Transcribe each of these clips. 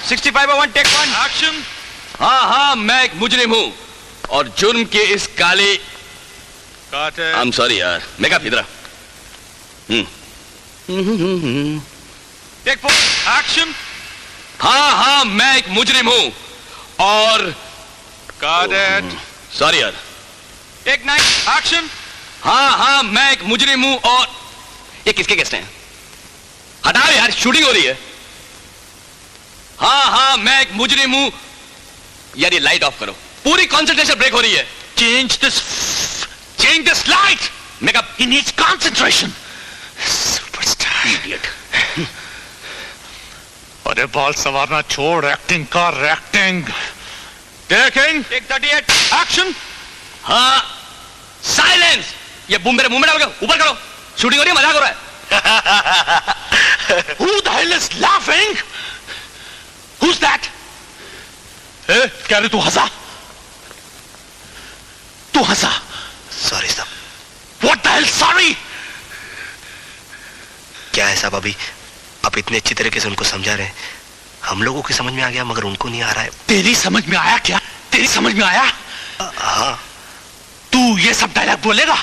6501 take 1 action. हाँ हाँ, मैं एक मुजरिम हूँ और जुर्म के इस काले आई एम सॉरी यार, मेकअप इधर। Take 4 action. हाँ हाँ, मैं एक मुजरिम हूँ और सॉरी यार। Take 9 action. हाँ हाँ, मैं एक मुजरिम हूँ और ये किसके केस हैं? हटाओ यार, शूटिंग हो रही है। हाँ हाँ, मैं एक मुजरिम हूँ यार, ये लाइट ऑफ करो, पूरी कंसंट्रेशन ब्रेक हो रही है। Change this light. मेकअप ही नीड्स कंसंट्रेशन। Superstar idiot. अरे बाल संवारना छोड़, एक्टिंग कर एक्टिंग। Taking take 38 action. हाँ, साइलेंस। ये बूम मेरे मुंह में डाल के ऊपर करो, शूटिंग हो रही है, मजाक हो रहा है। Who the hell is laughing? Who's that? क्या रे, तू हंसा? तू हंसा? सॉरी साहब। What the hell sorry? क्या है साहब, अभी आप इतने अच्छी तरीके से उनको समझा रहे हैं, हम लोगों की समझ में आ गया मगर उनको नहीं आ रहा है। तेरी समझ में आया क्या? तेरी समझ में आया? हाँ। तू ये सब डायलॉग बोलेगा?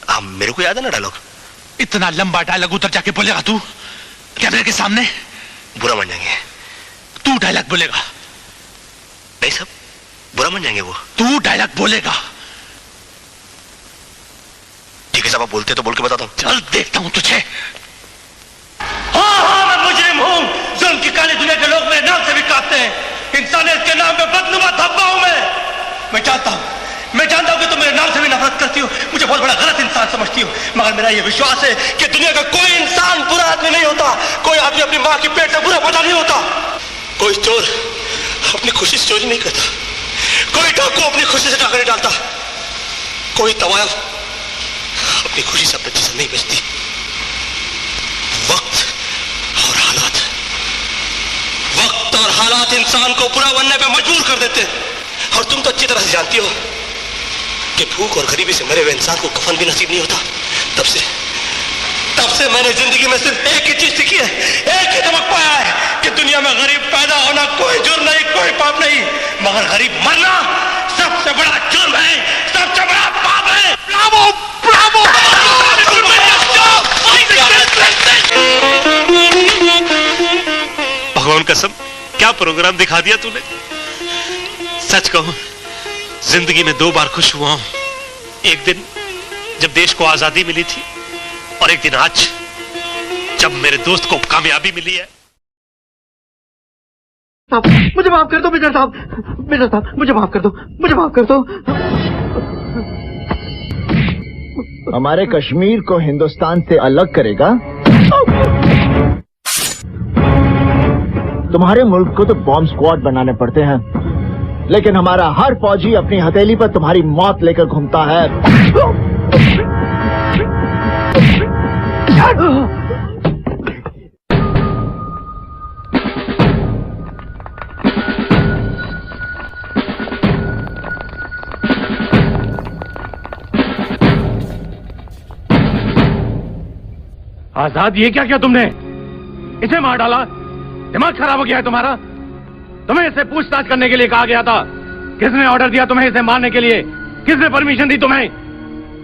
हाँ, मेरे को याद है ना डायलॉग। इतना लंबा डायलॉग उधर जाके बोलेगा तू कैमरे के सामने? बुरा मान जाएंगे। तू डायलॉग बोलेगा? नहीं साहब, बुरा मान जाएंगे वो। तू डायलॉग बोलेगा? ठीक है साहब, आप बोलते तो बोल के बताता हूँ। चल देखता हूँ तुझे। हाँ हाँ, मैं मुजरिम हूँ। जुल्म की काली दुनिया के लोग मेरे नाम से भी कांपते हैं। इंसानियत के नाम पे बदनुमा धब्बा हूँ मैं जानता हूँ कि तुम मेरे नाम से भी नफरत करती हो, मुझे बहुत बड़ा गलत इंसान समझती हो, मगर मेरा यह विश्वास है कि दुनिया का कोई इंसान बुरा आदमी नहीं होता। कोई आदमी अपनी माँ के पेट से बुरा पैदा नहीं होता। कोई चोर अपनी खुशी से चोरी नहीं करता, कोई डाकू अपनी खुशी से डाका नहीं डालता, कोई तवायफ अपनी खुशी से अपने जिस्म नहीं बेचती। वक्त और हालात इंसान को बुरा बनने पे मजबूर कर देते हैं। और तुम तो अच्छी तरह से जानती हो कि भूख और गरीबी से मरे हुए इंसान को कफन भी नसीब नहीं होता। तब से मैंने जिंदगी में सिर्फ एक ही चीज सीखी है, एक ही सबक पाया है कि दुनिया में गरीब पैदा होना कोई जुर्म नहीं, कोई पाप नहीं, मगर गरीब मरना सबसे बड़ा जुर्म है, सबसे बड़ा पाप है। Bravo Bravo. भगवान कसम, क्या प्रोग्राम दिखा दिया तूने। सच कहूं, जिंदगी में 2 बार खुश हुआ हूं। एक दिन जब देश को आजादी मिली थी और एक दिन आज जब मेरे दोस्त को कामयाबी मिली है। मुझे माफ कर दो मेजर साहब, मुझे माफ कर दो। हमारे कश्मीर को हिंदुस्तान से अलग करेगा? तुम्हारे मुल्क को तो बॉम्ब स्क्वाड बनाने पड़ते हैं, लेकिन हमारा हर फौजी अपनी हथेली पर तुम्हारी मौत लेकर घूमता है। आजाद, ये क्या किया तुमने? इसे मार डाला? दिमाग खराब हो गया है तुम्हारा? तुम्हें इससे पूछताछ करने के लिए कहा गया था। किसने ऑर्डर दिया तुम्हें इसे मारने के लिए? किसने परमिशन दी तुम्हें?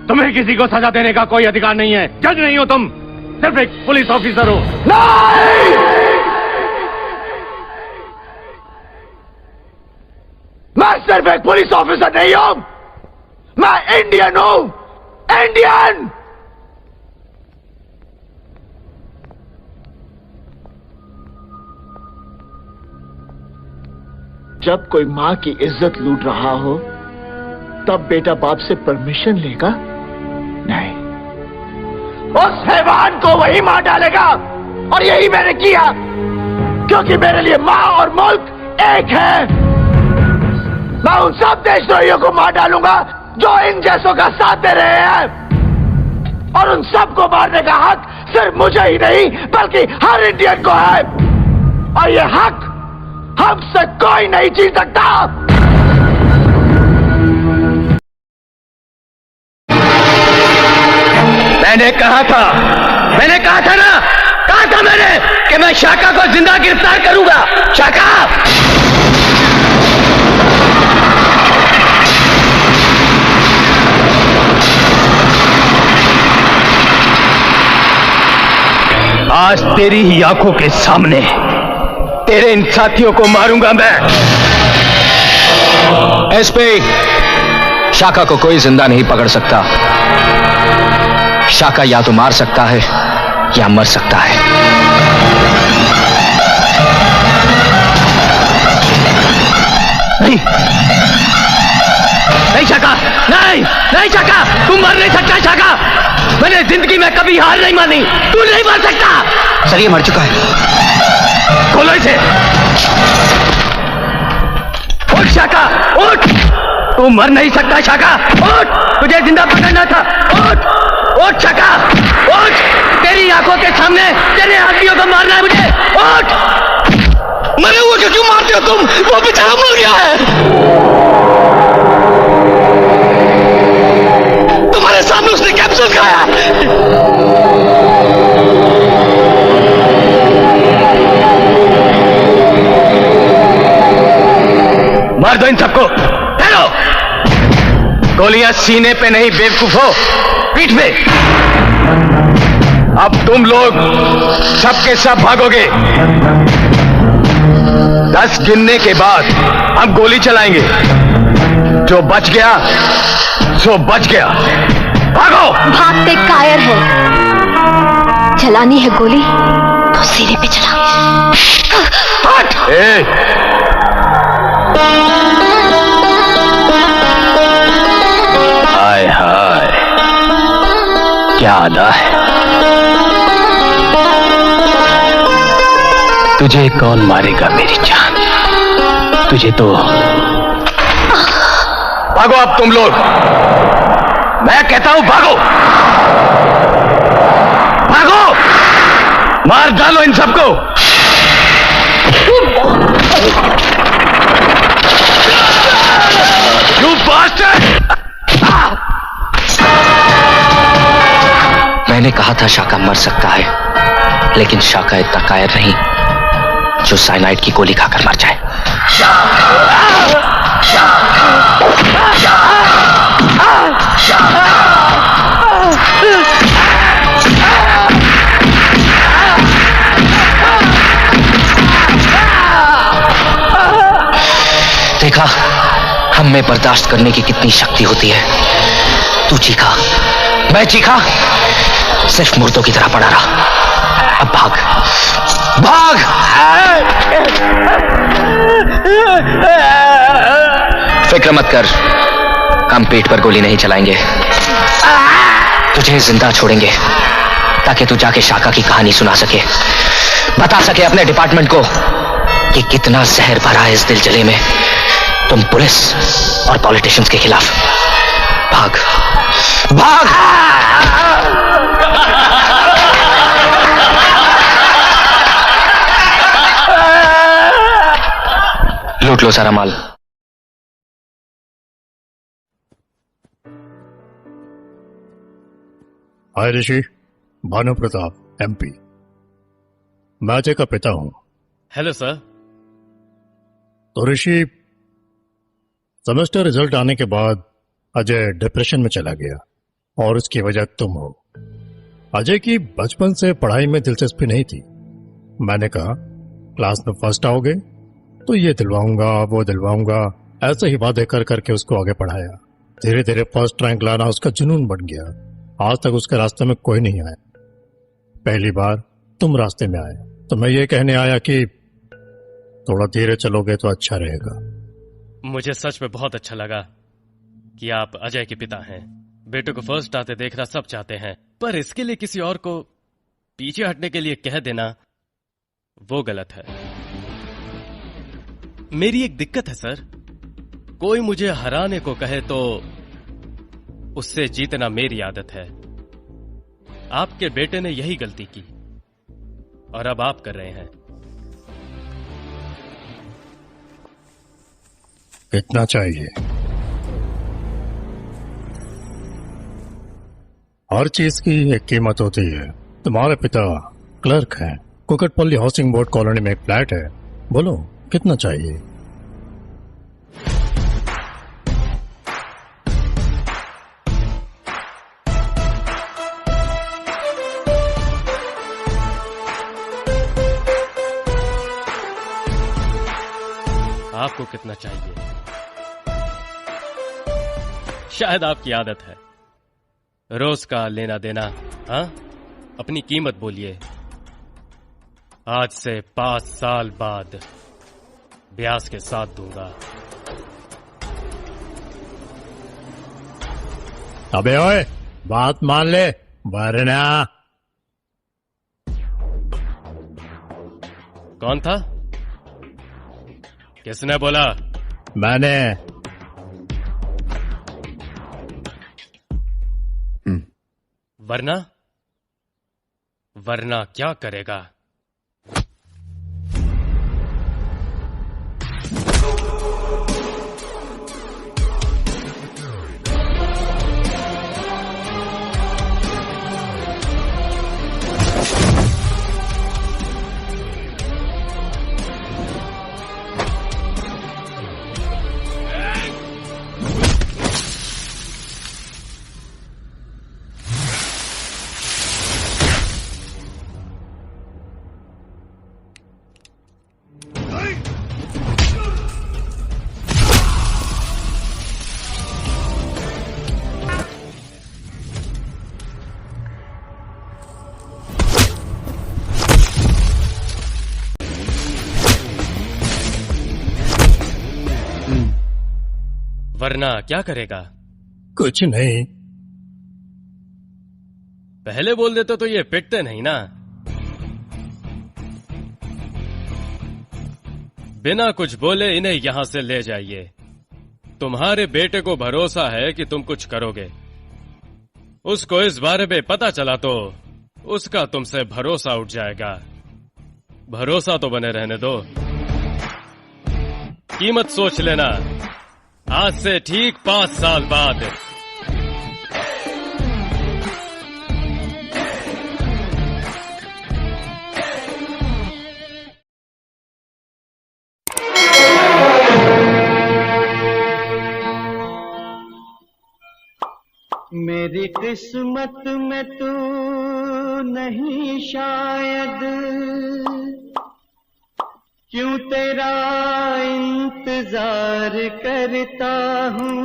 तुम्हें किसी को सजा देने का कोई अधिकार नहीं है। जज नहीं हो तुम, सिर्फ एक पुलिस ऑफिसर हो। नहीं! मैं सिर्फ एक पुलिस ऑफिसर नहीं हूं, मैं इंडियन हूं, इंडियन। जब कोई मां की इज्जत लूट रहा हो तब बेटा बाप से परमिशन लेगा? नहीं, उस हैवान को वही मार डालेगा। और यही मैंने किया, क्योंकि मेरे लिए मां और मुल्क एक है। मैं उन सब देशद्रोहियों को मार डालूंगा जो इन जैसों का साथ दे रहे हैं, और उन सबको मारने का हक सिर्फ मुझे ही नहीं बल्कि हर इंडियन को है। और ये हक हमसे कोई नहीं छीन सकता। मैंने कहा था ना, कहा था मैंने कि मैं शाका को जिंदा गिरफ्तार करूंगा। शाका! आज तेरी ही आंखों के सामने तेरे इन साथियों को मारूंगा मैं। एसपी, शाका को कोई जिंदा नहीं पकड़ सकता। शाका या तो मार सकता है या मर सकता है। नहीं नहीं शाका, नहीं नहीं शाका, तुम मर नहीं सकता शाका। मैंने जिंदगी में कभी हार नहीं मानी। तू नहीं मर सकता। सर ये मर चुका है। खोलो इसे। उठ शाका, उठ। तू मर नहीं सकता शाका। उठ, तुझे जिंदा पकड़ना था। उठ उठ शाका, उठ। तेरी आंखों के सामने तेरे आदमियों को मारना है मुझे। उठ। मरे हुए को क्यों मारते हो तुम? वो बेचारा मर गया है। तुम्हारे सामने उसने कैप्सूल खाया। मार दो इन सबको। ठहरो। गोलियां सीने पे नहीं बेवकूफो, पीठ पे। अब तुम लोग सबके सब भागोगे। 10 गिनने के बाद हम गोली चलाएंगे। जो बच गया सो बच गया। भागो। भागते कायर हो। चलानी है गोली तो सीने पे चला। हट। हाय हाय, क्या अदा है। तुझे कौन मारेगा मेरी जान? तुझे तो भागो अब तुम लोग। मैं कहता हूं भागो, भागो। मार डालो इन सबको। You bastard! मैंने कहा था शाका मर सकता है, लेकिन शाका इतना कायर नहीं जो साइनाइड की गोली खाकर मर जाए। देखा हम में बर्दाश्त करने की कितनी शक्ति होती है। तू चीखा, मैं चीखा, सिर्फ मुर्दों की तरह पड़ा रहा। अब भाग भाग। फिक्र मत कर, हम पेट पर गोली नहीं चलाएंगे। तुझे जिंदा छोड़ेंगे ताकि तू जाके शाका की कहानी सुना सके, बता सके अपने डिपार्टमेंट को कि कितना जहर भरा है इस दिल जले में। तुम पुलिस और पॉलिटिशियंस के खिलाफ भाग भाग। लूट लो सारा माल। हाय ऋषि, भानु प्रताप एमपी। मैं अजय का पिता हूं। Hello sir. तो ऋषि, सेमेस्टर रिजल्ट आने के बाद अजय डिप्रेशन में चला गया और उसकी वजह तुम हो। अजय की बचपन से पढ़ाई में दिलचस्पी नहीं थी। मैंने कहा क्लास में फर्स्ट आओगे तो ये दिलवाऊंगा वो दिलवाऊंगा, ऐसे ही वादे कर करके उसको आगे पढ़ाया। धीरे धीरे फर्स्ट रैंक लाना उसका जुनून बन गया। आज तक उसके रास्ते में कोई नहीं आया। पहली बार तुम रास्ते में आए तो मैं ये कहने आया कि थोड़ा धीरे चलोगे तो अच्छा रहेगा। मुझे सच में बहुत अच्छा लगा कि आप अजय के पिता हैं। बेटे को फर्स्ट आते देखना सब चाहते हैं, पर इसके लिए किसी और को पीछे हटने के लिए कह देना वो गलत है। मेरी एक दिक्कत है सर, कोई मुझे हराने को कहे तो उससे जीतना मेरी आदत है। आपके बेटे ने यही गलती की और अब आप कर रहे हैं। कितना चाहिए? हर चीज की एक कीमत होती है। तुम्हारे पिता क्लर्क हैं, कुकटपल्ली हाउसिंग बोर्ड कॉलोनी में एक फ्लैट है, बोलो कितना चाहिए? आपको कितना चाहिए? शायद आपकी आदत है रोज का लेना देना। हाँ, अपनी कीमत बोलिए। आज से 5 साल बाद ब्याज के साथ दूंगा। अबे ओए, बात मान ले वरना। कौन था? किसने बोला? मैंने। वरना? वरना क्या करेगा? वरना क्या करेगा? कुछ नहीं। पहले बोल देते तो ये पिटते नहीं ना। बिना कुछ बोले इन्हें यहां से ले जाइए। तुम्हारे बेटे को भरोसा है कि तुम कुछ करोगे। उसको इस बारे में पता चला तो उसका तुमसे भरोसा उठ जाएगा। भरोसा तो बने रहने दो। कीमत सोच लेना। आज से ठीक 5 साल बाद। मेरी किस्मत में तू नहीं शायद, क्यों तेरा इंतजार करता हूँ।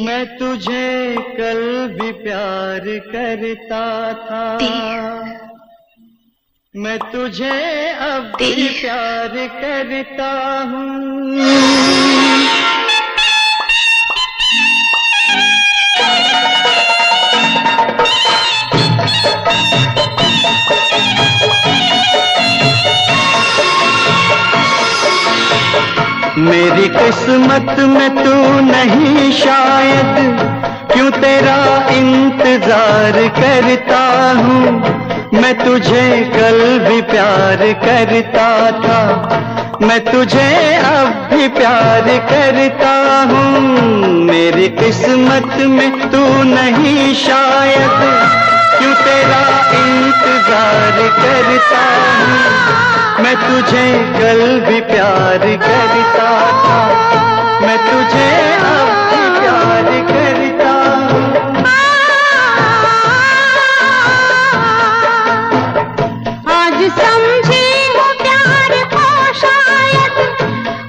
मैं तुझे कल भी प्यार करता था, मैं तुझे अब भी प्यार करता हूँ। मेरी किस्मत में तू नहीं शायद, क्यों तेरा इंतजार करता हूँ। मैं तुझे कल भी प्यार करता था, मैं तुझे अब भी प्यार करता हूँ। मेरी किस्मत में तू नहीं शायद, क्यों तेरा इंतजार करता हूँ। मैं तुझे कल भी प्यार करता था, मैं तुझे अब भी प्यार करता हूँ। आज समझी हूँ प्यार को शायद,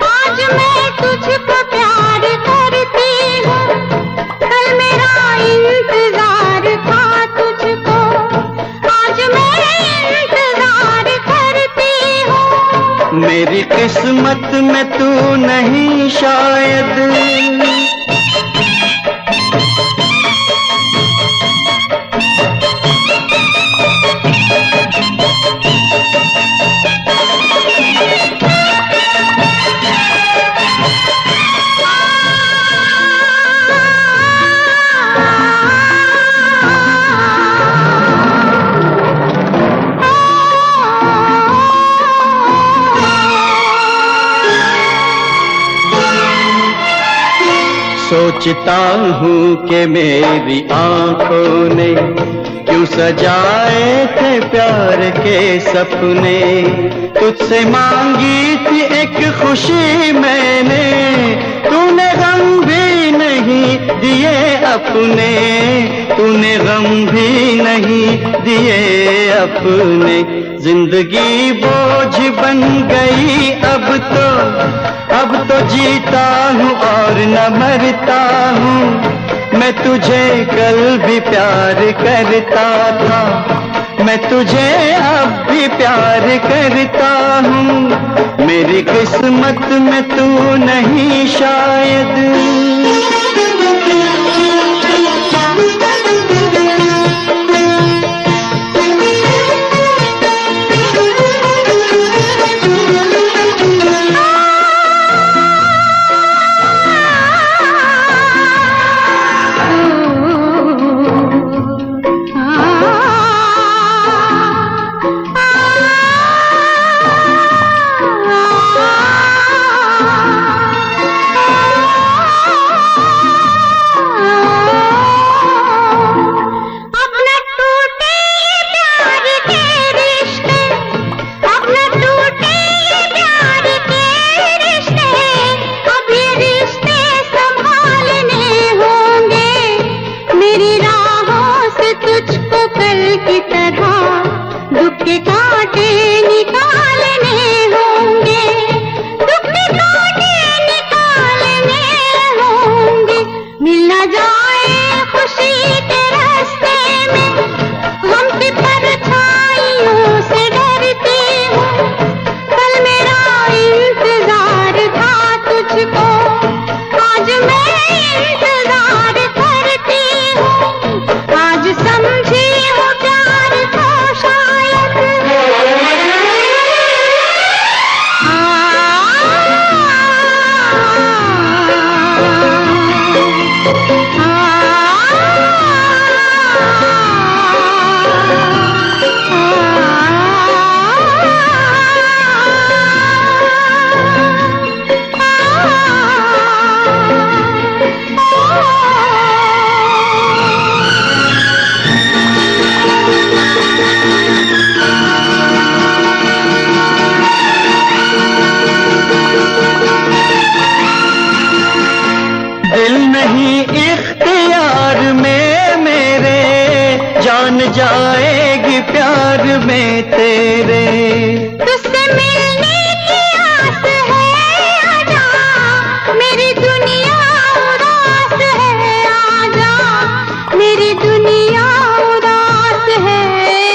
आज मैं तुझको प्यार करती हूँ। कल मेरा इंतजार था तुझको, आज मैं इंतजार करती हूँ। मेरी किस्मत में तू नहीं शायद। सोचता हूँ कि मेरी आंखों ने क्यों सजाए थे प्यार के सपने। तुझसे मांगी थी एक खुशी मैंने, तूने गम भी नहीं दिए अपने, तूने गम भी नहीं दिए अपने। जिंदगी बोझ बन गई अब तो जीता हूँ और न मरता हूँ। मैं तुझे कल भी प्यार करता था, मैं तुझे अब भी प्यार करता हूँ। मेरी किस्मत में तू नहीं शायद। जाएगी प्यार में तेरे। तुझसे मिलने की आस है आजा, मेरी दुनिया उदास है आजा, मेरी दुनिया उदास है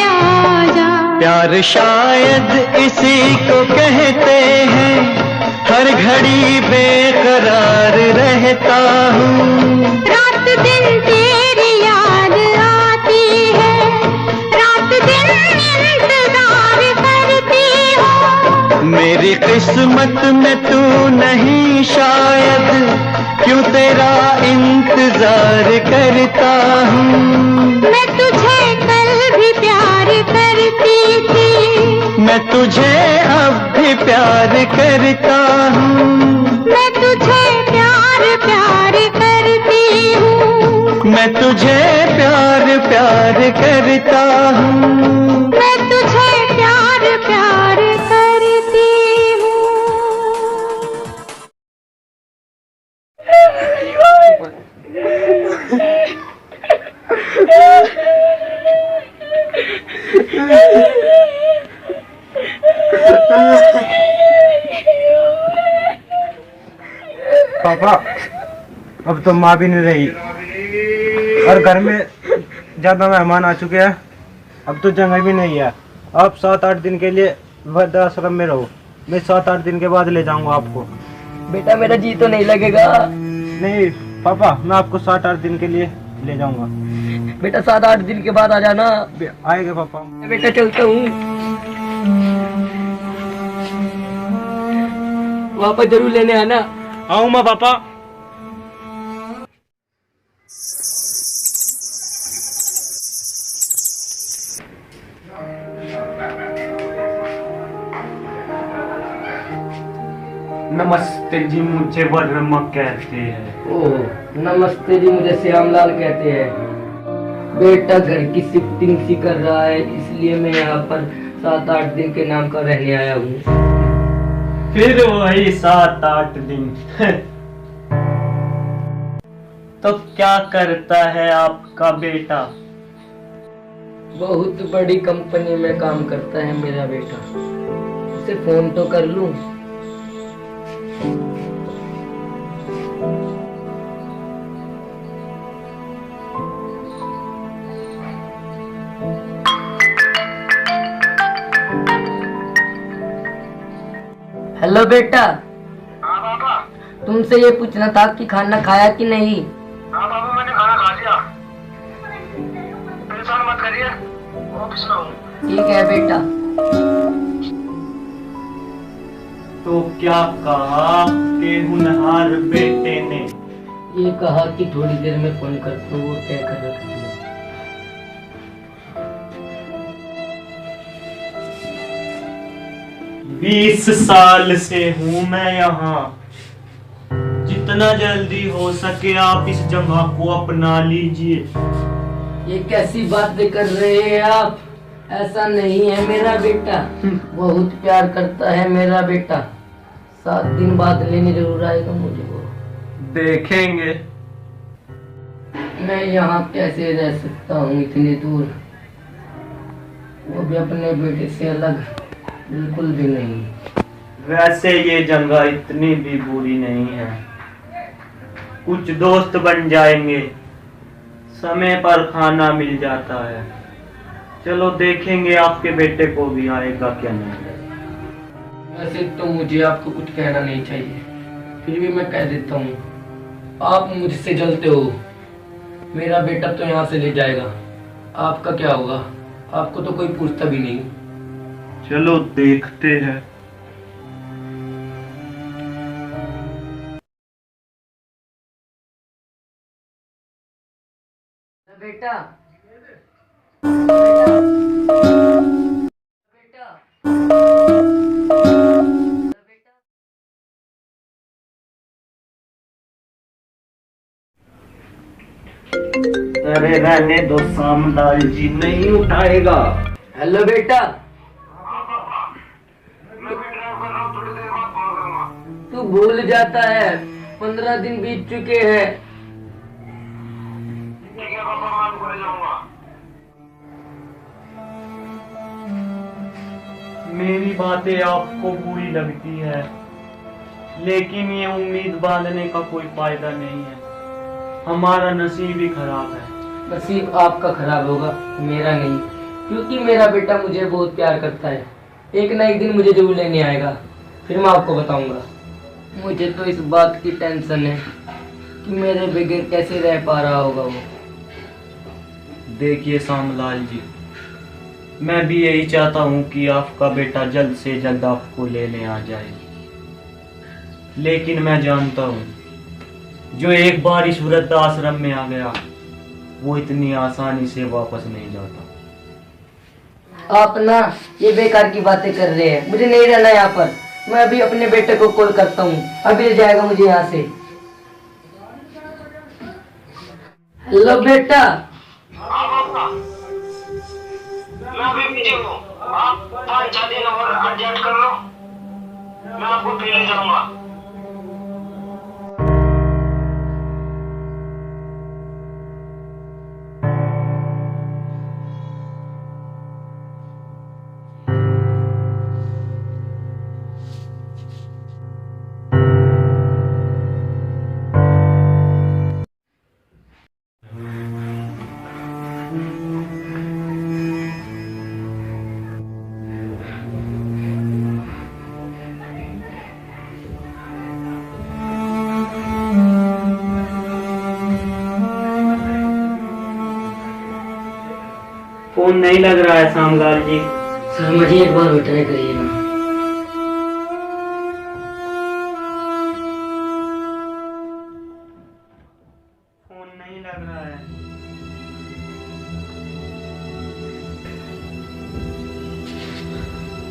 आजा। प्यार शायद इसी को कहते हैं, हर घड़ी बेकरार रहता हूँ। रात दिन तेरी याद आती है, रात दिन इंतजार करती हूँ। मेरी किस्मत में तू नहीं शायद, क्यों तेरा इंतजार करता हूँ। मैं तुझे कल भी प्यार करती थी, मैं तुझे अब भी प्यार करता हूँ। मैं तुझे प्यार प्यार करती हूँ, मैं तुझे प्यार प्यार करता हूँ। मैं तुझे प्यार प्यार करती हूँ। पापा, अब तो माँ भी नहीं रही और घर में ज्यादा मेहमान आ चुके हैं। अब तो जगह भी नहीं है। आप 7-8 दिन के लिए वृद्धाश्रम में रहो, मैं 7-8 दिन के बाद ले जाऊंगा आपको। बेटा मेरा जी तो नहीं लगेगा। नहीं पापा, मैं आपको 7-8 दिन के लिए ले जाऊंगा। बेटा 7-8 दिन के बाद आ जाना। आएगा पापा। बेटा चलता हूँ, वापस जरूर लेने आना। आऊंगा पापा। नमस्ते जी, मुझे वर्मा कहते हैं। ओह नमस्ते जी, मुझे श्यामलाल कहते हैं। बेटा घर की शिफ्टिंग सी कर रहा है, इसलिए मैं यहाँ पर 7-8 दिन के नाम का रहने आया हूँ। फिर वही 7-8 दिन। तो क्या करता है आपका बेटा? बहुत बड़ी कंपनी में काम करता है मेरा बेटा। उसे फोन तो कर लूं। हेलो बेटा। हाँ पापा। तुमसे ये पूछना था कि खाना खाया कि नहीं। हाँ पापा, मैंने खाना खा लिया। परेशान मत करिए, ऑफिस में हूँ। ठीक है बेटा। तो क्या कहा के होनहार बेटे ने? ये कहा कि थोड़ी देर में फोन कर तो वो तय कर रख दिया। 20 साल से हूँ मैं यहाँ। जितना जल्दी हो सके आप इस जगह को अपना लीजिए। ये कैसी बातें कर रहे हैं आप? ऐसा नहीं है मेरा बेटा। बहुत प्यार करता है मेरा बेटा। 7 दिन बाद लेने जरूर आएगा मुझे वो। देखेंगे। मैं यहाँ कैसे रह सकता हूँ इतनी दूर, वो भी अपने बेटे से अलग, बिल्कुल भी नहीं। वैसे ये जगह इतनी भी बुरी नहीं है। कुछ दोस्त बन जाएंगे, समय पर खाना मिल जाता है। चलो देखेंगे आपके बेटे को भी आएगा क्या नहीं। वैसे तो मुझे आपको कुछ कहना नहीं चाहिए, फिर भी मैं कह देता हूँ। आप मुझसे जलते हो। मेरा बेटा तो यहाँ से ले जाएगा, आपका क्या होगा? आपको तो कोई पूछता भी नहीं। चलो देखते हैं। बेटा अरे रहने दो, सामलाल जी नहीं उठाएगा। हेलो बेटा। तू भूल जाता है, 15 दिन बीत चुके हैं। मेरी बातें आपको बुरी लगती है, लेकिन ये उम्मीद बांधने का कोई फायदा नहीं है। हमारा नसीब ही खराब है। नसीब आपका खराब होगा, मेरा नहीं, क्योंकि मेरा बेटा मुझे बहुत प्यार करता है। एक ना एक दिन मुझे जरूर लेने आएगा, फिर मैं आपको बताऊंगा। मुझे तो इस बात की टेंशन है कि मेरे बगैर कैसे रह पा रहा होगा वो। देखिए सामलाल जी, मैं भी यही चाहता हूँ कि आपका बेटा जल्द से जल्द आपको लेने आ जाए, लेकिन मैं जानता हूँ जो एक बार इस वृद्धाश्रम में आ गया वो इतनी आसानी से वापस नहीं जाता। आप ना ये बेकार की बातें कर रहे हैं, मुझे नहीं रहना यहाँ पर। मैं अभी अपने बेटे को कॉल करता हूँ, अभी ले जाएगा मुझे यहाँ से। हेलो बेटा। मैं अभी पीछे हूँ, आप 5-6 दिन और एडजस्ट कर लो, मैं आपको फिर ले जाऊंगा। फोन नहीं लग रहा है सामलाल जी। सर मुझे एक बार ट्राई करिए ना। फोन नहीं लग रहा है।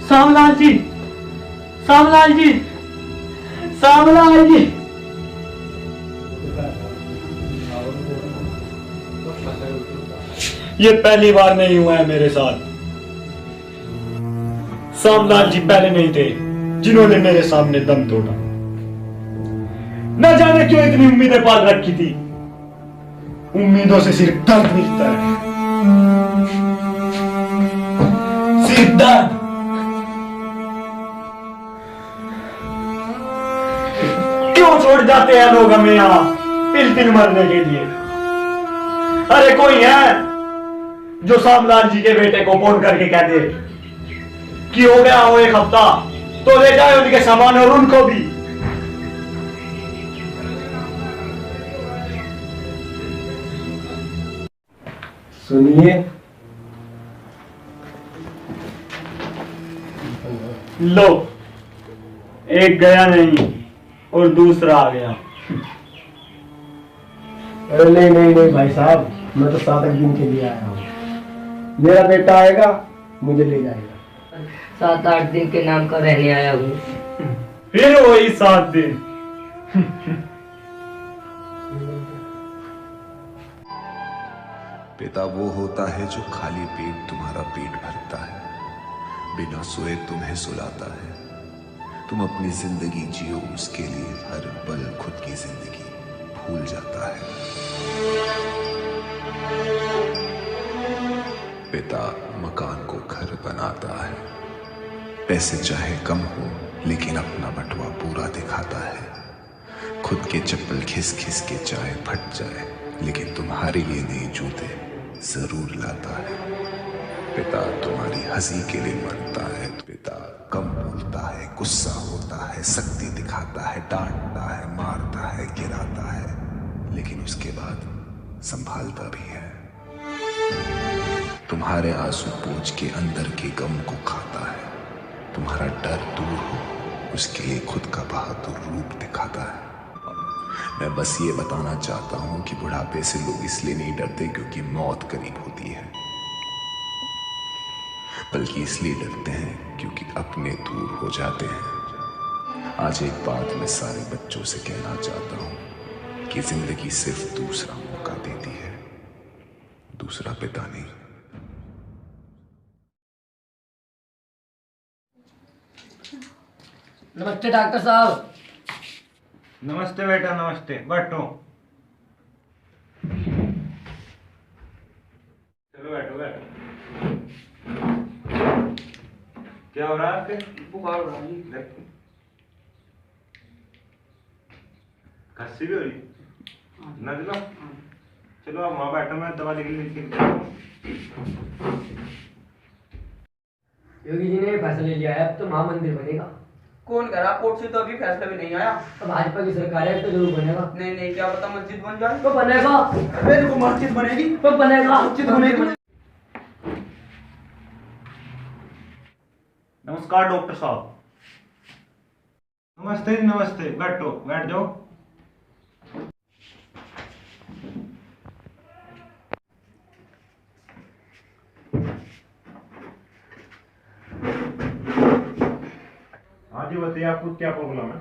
सामलाल जी, सामलाल जी, सामलाल जी। ये पहली बार नहीं हुआ है मेरे साथ। सामलाल जी पहले नहीं थे जिन्होंने मेरे सामने दम तोड़ा। न जाने क्यों इतनी उम्मीदें पाल रखी थी। उम्मीदों से सिर्फ दर्द मिलता है, सिर्फ दर्द। क्यों छोड़ जाते हैं लोग हमें यहाँ पिल मरने के लिए? अरे कोई है जो सामलाल जी के बेटे को फोन करके कह दे कि हो गया हो 1 हफ्ता तो ले जाए उनके सामान और उनको भी। सुनिए, लो, एक गया नहीं और दूसरा आ गया। अरे नहीं नहीं नहीं भाई साहब, मैं तो 7 दिन के लिए आया हूँ। मेरा बेटा आएगा, मुझे ले जाएगा। 7-8 दिन के नाम का रहने आया हूँ। फिर वही 7 दिन। पिता वो होता है जो खाली पेट तुम्हारा पेट भरता है, बिना सोए तुम्हें सुलाता है। तुम अपनी जिंदगी जियो उसके लिए, हर पल खुद की जिंदगी भूल जाता है। पिता मकान को घर बनाता है, पैसे चाहे कम हो लेकिन अपना बटुआ पूरा दिखाता है। खुद के चप्पल खिस खिस के चाहे फट जाए लेकिन तुम्हारे लिए नए जूते जरूर लाता है। पिता तुम्हारी हंसी के लिए मरता है। पिता कम बोलता है, गुस्सा होता है, सख्ती दिखाता है, डांटता है, मारता है, गिराता है, लेकिन उसके बाद संभालता भी है। तुम्हारे आंसू पोंछ के अंदर के गम को खाता है। तुम्हारा डर दूर हो उसके लिए खुद का बहादुर रूप दिखाता है। मैं बस ये बताना चाहता हूं कि बुढ़ापे से लोग इसलिए नहीं डरते क्योंकि मौत करीब होती है, बल्कि इसलिए डरते हैं क्योंकि अपने दूर हो जाते हैं। आज एक बात मैं सारे बच्चों से कहना चाहता हूं कि जिंदगी सिर्फ दूसरा मौका देती है, दूसरा पिता नहीं। नमस्ते डॉक्टर साहब। नमस्ते बेटा, नमस्ते, बैठो। चलो बैठो बैठो। क्या हो रहा है आपके? बुखार हो रहा है। खांसी भी हो रही? नजला? चलो आप वहाँ बैठो, मैं दवा लिख योगी जी ने फैसला ले लिया है, अब तो महामंदिर बनेगा। कौन कह रहा? कोर्ट से तो अभी फैसला भी नहीं आया। अब भाजपा की सरकार है तो जरूर बनेगा। नहीं नहीं, क्या पता मस्जिद बन जाए। तो बनेगा। मेरे को मस्जिद बनेगी तो बनेगा। मस्जिद बनेगी। नमस्कार डॉक्टर साहब। नमस्ते नमस्ते, बैठो, बैठ जाओ। हाँ जी बताइए, आपको क्या प्रॉब्लम है?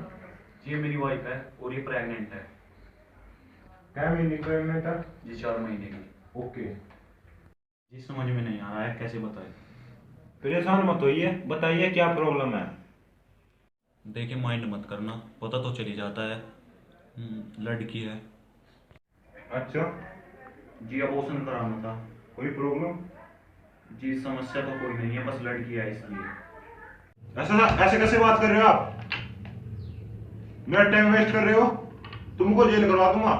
जी मेरी वाइफ है और ये प्रेग्नेंट है। क्या महीने की प्रेग्नेंट है? जी 4 महीने की। ओके। जी समझ में नहीं आ रहा है, कैसे बताए? परेशान मत होइए, बताइए क्या प्रॉब्लम है। देखिए माइंड मत करना, पता तो चली जाता है। लड़की है। अच्छा जी अबॉर्शन कराना था। कोई प्रॉब्लम? जी समस्या तो कोई नहीं है, बस लड़की है इसलिए। ऐसे कैसे बात कर रहे हो आप? मेरा टाइम वेस्ट कर रहे हो, तुमको जेल करवा दूंगा।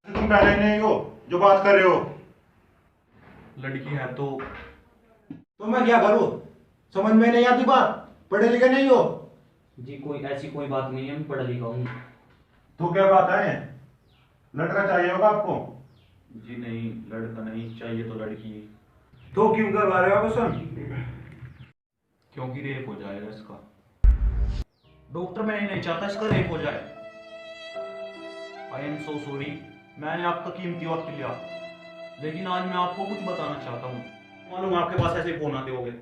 तुम पहले नहीं हो जो बात कर रहे हो। लड़की है तो मैं क्या करूं? समझ में नहीं आती बात। पढ़े लिखे नहीं हो? जी कोई ऐसी कोई बात नहीं है, मैं पढ़ा लिखा हूँ। तो क्या बात है? लड़का चाहिए होगा आपको? जी नहीं, लड़का नहीं चाहिए तो लड़की। तो क्यों करवा रहे हो आप पसंद? क्योंकि रेप हो जाएगा इसका। डॉक्टर मैं नहीं चाहता इसका रेप हो जाए। आई एम सो सॉरी, मैंने आपका कीमती वक्त लिया, लेकिन आज मैं आपको कुछ बताना चाहता हूँ। मालूम आपके पास ऐसे फोन आते होंगे,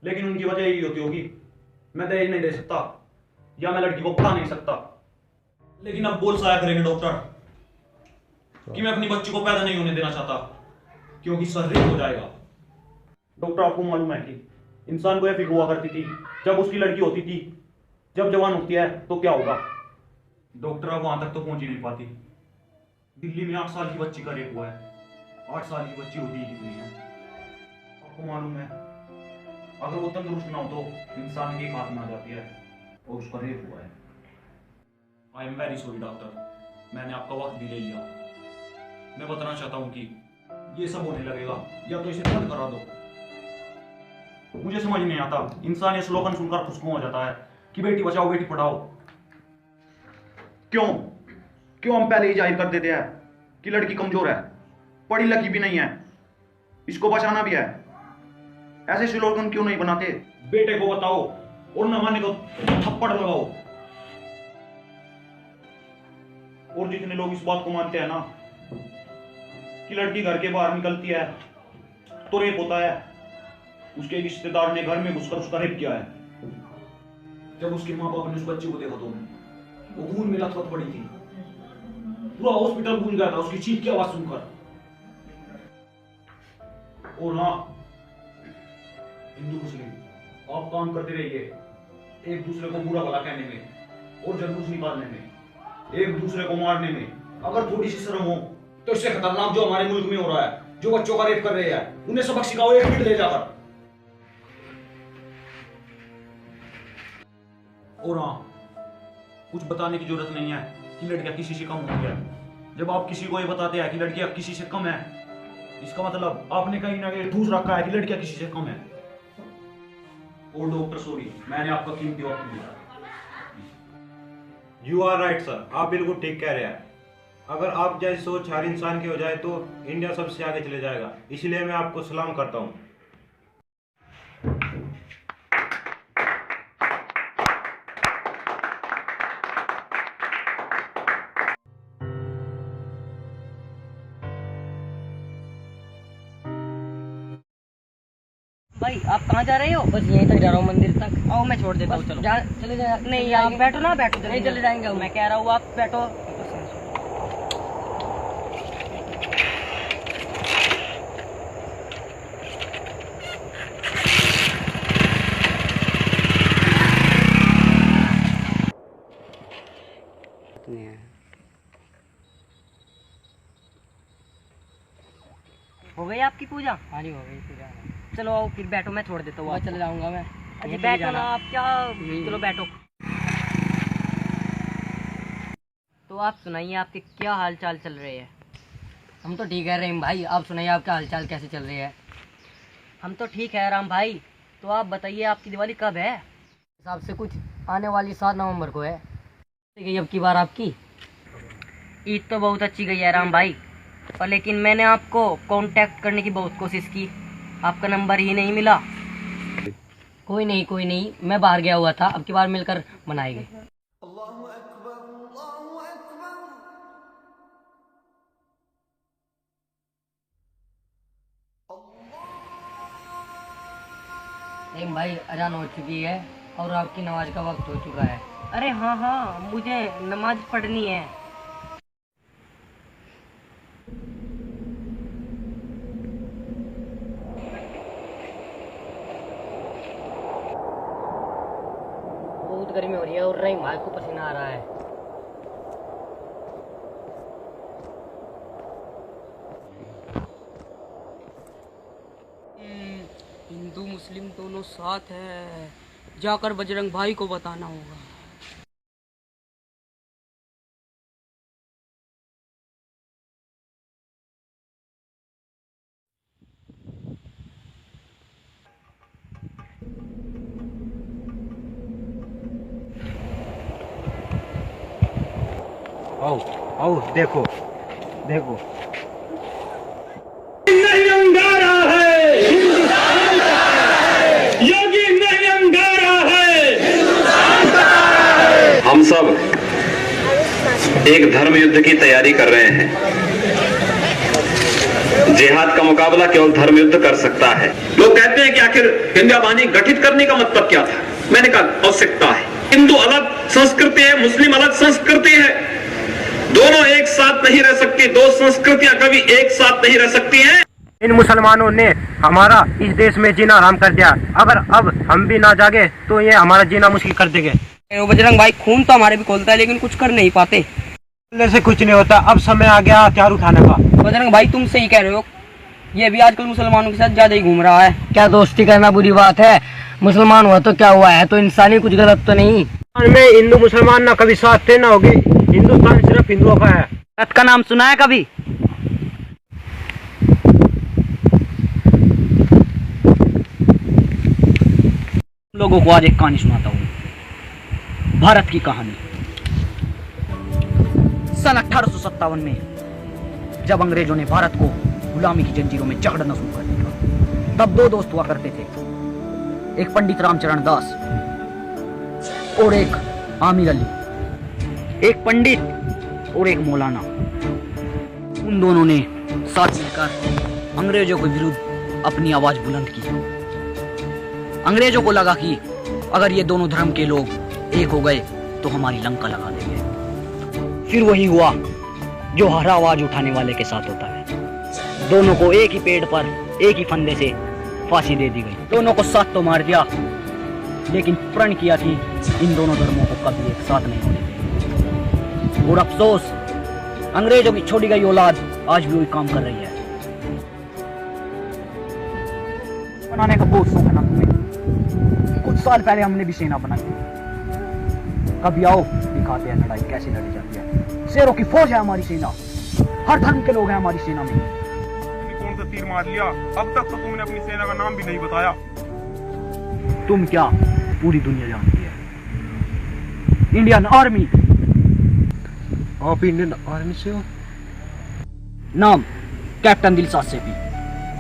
लेकिन उनकी वजह यही होती होगी मैं दहेज नहीं दे सकता। या मैं लड़की को पढ़ा नहीं सकता, लेकिन अब बोल साया करेंगे डॉक्टर कि मैं अपनी बच्ची को पैदा नहीं होने देना चाहता क्योंकि इसका रेप हो जाएगा। डॉक्टर आपको मालूम है कि इंसान को यह फिक्र हुआ करती थी जब उसकी लड़की होती थी, जब जवान होती है तो क्या होगा। डॉक्टर अब वहां तक तो पहुंच ही नहीं पाती। दिल्ली में 8 साल की बच्ची का रेप हुआ है। 8 साल की बच्ची होती ही कितनी है आपको मालूम है। अगर वो तंदुरुस्त ना हो तो इंसान की एक हाथ में आ जाती है और उसका रेप हुआ है। I am very sorry doctor, मैंने आपका वक्त भी ले लिया। मैं बताना चाहता हूँ कि ये सब होने लगेगा या तो इसे बंद करा दो। मुझे समझ नहीं आता, इंसान ये स्लोगन सुनकर खुश क्यों हो जाता है कि बेटी बचाओ बेटी पढ़ाओ। क्यों क्यों हम पहले ही जाहिर कर देते हैं कि लड़की कमजोर है, पढ़ी लिखी भी नहीं है, इसको बचाना भी है। ऐसे स्लोगन क्यों नहीं बनाते? बेटे को बताओ और न माने को थप्पड़ लगाओ। और जितने लोग इस बात को मानते हैं ना कि लड़की घर के बाहर निकलती है तो रेप होता है, उसके रिश्तेदार ने घर में घुसकर उसका रेप किया है। जब उसके माँ बाप ने उस बच्चे को देखा तो वो खून में लथपथ पड़ी थी, पूरा हॉस्पिटल गूंज गया था उसकी चीख की आवाज सुनकर। और हाँ, हिंदू मुस्लिम आप काम करते रहिए एक दूसरे को बुरा भला कहने में और जुलूस निकालने में, एक दूसरे को मारने में। अगर थोड़ी सी शर्म हो तो इससे खतरनाक जो हमारे मुल्क में हो रहा है, जो बच्चों का रेप कर रहे हैं, उन्हें सबक सिखाओ एक मिनट ले जाकर। और हाँ, कुछ बताने की जरूरत नहीं है कि लड़कियां किसी से कम होती है। जब आप किसी को ये बताते हैं कि लड़कियां किसी से कम है, इसका मतलब आपने कहीं ना कहीं ठूस रखा है कि लड़कियां किसी से कम है। और डॉक्टर सॉरी, मैंने आपका कीमती वक्त दिया। यू आर राइट सर, आप बिल्कुल ठीक कह रहे हैं। अगर आप जैसी सोच हर इंसान की हो जाए तो इंडिया सबसे आगे चले जाएगा। इसलिए मैं आपको सलाम करता हूँ। भाई आप कहाँ जा रहे हो? बस यहीं तक जा रहा हूँ, मंदिर तक। आओ मैं छोड़ देता हूँ, चलो चले जाए। नहीं आप बैठो ना, बैठो, नहीं चले जाएंगे। मैं कह रहा हूँ आप बैठो। हो गई आपकी पूजा? हाँ जी हो गई पूजा। चलो आओ फिर बैठो, मैं छोड़ देता हूँ। चले जाऊंगा मैं। अजी बैठो ना आप, क्या चलो बैठो। तो आप सुनाइए आपके क्या हाल चाल चल रहे हैं? हम तो ठीक है रहीम भाई, आप सुनाइए आपका हाल चाल कैसे चल रहे हैं? हम तो ठीक है राम भाई। तो आप बताइए आपकी दिवाली कब है? हिसाब से कुछ आने वाली 7 नवंबर को है। गई अब की बार आपकी ईद तो बहुत अच्छी गई है राम भाई, पर लेकिन मैंने आपको कांटेक्ट करने की बहुत कोशिश की, आपका नंबर ही नहीं मिला। कोई नहीं, मैं बाहर गया हुआ था, अब की बार मिलकर मनाएंगे। नहीं भाई अजान हो चुकी है और आपकी नमाज का वक्त हो चुका है। अरे हाँ मुझे नमाज पढ़नी है। बहुत गर्मी हो रही है और रहीम भाई को पसीना आ रहा है। हिंदू मुस्लिम दोनों साथ है, जाकर बजरंग भाई को बताना होगा। आओ देखो नहीं अंगारा है, योगी नहीं अंगारा है। हम सब एक धर्म युद्ध की तैयारी कर रहे हैं। जिहाद का मुकाबला केवल धर्म युद्ध कर सकता है। लोग कहते हैं कि आखिर हिंदुस्तानी गठित करने का मतलब क्या था? मैंने कहा आवश्यकता है। हिंदू अलग संस्कृति है, मुस्लिम अलग संस्कृति है, दोनों एक साथ नहीं रह सकती, दो संस्कृतियां कभी एक साथ नहीं रह सकती हैं। इन मुसलमानों ने हमारा इस देश में जीना हराम कर दिया। अगर अब हम भी ना जागे तो ये हमारा जीना मुश्किल कर देंगे। बजरंग भाई, खून तो हमारे भी खोलता है लेकिन कुछ कर नहीं पाते। से कुछ नहीं होता, अब समय आ गया हथियार उठाने का। बजरंग भाई, तुम सही कह रहे हो, ये भी आजकल मुसलमानों के साथ ज्यादा ही घूम रहा है। क्या दोस्ती करना बुरी बात है? मुसलमान हुआ तो क्या हुआ है, तो इंसानी कुछ गलत तो नहीं। में हिंदू मुसलमान ना कभी साथ थे ना होगी, हिंदुस्तान सिर्फ हिंदुओं का है। रथ का नाम सुना है कभी? लोगों को आज एक कहानी सुनाता हूँ, भारत की कहानी। सन 1857 में जब अंग्रेजों ने भारत को गुलामी की जंजीरों में जकड़ना शुरू कर दिया, तब दो दोस्त हुआ करते थे, एक पंडित रामचरण दास और एक आमिर अली, एक पंडित और एक मौलाना। उन दोनों ने साथ मिलकर अंग्रेजों के विरुद्ध अपनी आवाज बुलंद की। अंग्रेजों को लगा कि अगर ये दोनों धर्म के लोग एक हो गए तो हमारी लंका लगा देंगे। फिर वही हुआ जो हर आवाज उठाने वाले के साथ होता है। दोनों को एक ही पेड़ पर एक ही फंदे से फांसी दे दी गई। दोनों को साथ तो मार दिया, लेकिन प्रण किया कि इन दोनों धर्मों को कभी एक साथ नहीं होने देंगे। और अफसोस, अंग्रेजों की छोड़ी गई औलाद आज भी वही काम कर रही है। बनाने का बहुत शौक है ना तुम्हें? कुछ साल पहले हमने भी सेना बनाई। कभी आओ दिखाते हैं लड़ाई कैसे लड़ी जाती है। शेरों की फौज है हमारी सेना, हर धर्म के लोग हैं हमारी सेना में। कौन सा तीर मार लिया? अब तक तो तुमने अपनी सेना का नाम भी नहीं बताया। तुम क्या, पूरी दुनिया जानती है। Indian army. आप इंडियन आर्मी से हो? नाम captain Dilshad Sethi,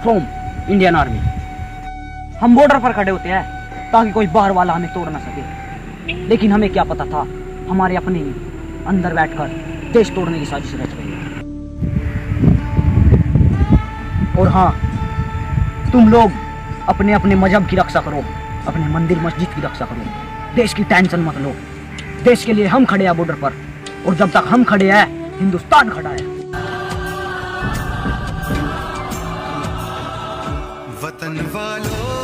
from Indian army. हम बॉर्डर पर खड़े होते हैं ताकि कोई बाहर वाला हमें तोड़ ना सके, लेकिन हमें क्या पता था हमारे अपने ही अंदर बैठकर देश तोड़ने की साजिश रच रही है। और हाँ, तुम लोग अपने अपने मजहब की रक्षा करो, अपने मंदिर मस्जिद की रक्षा करो, देश की टेंशन मत लो। देश के लिए हम खड़े हैं बॉर्डर पर, और जब तक हम खड़े हैं हिंदुस्तान खड़ा है। वतन वालों,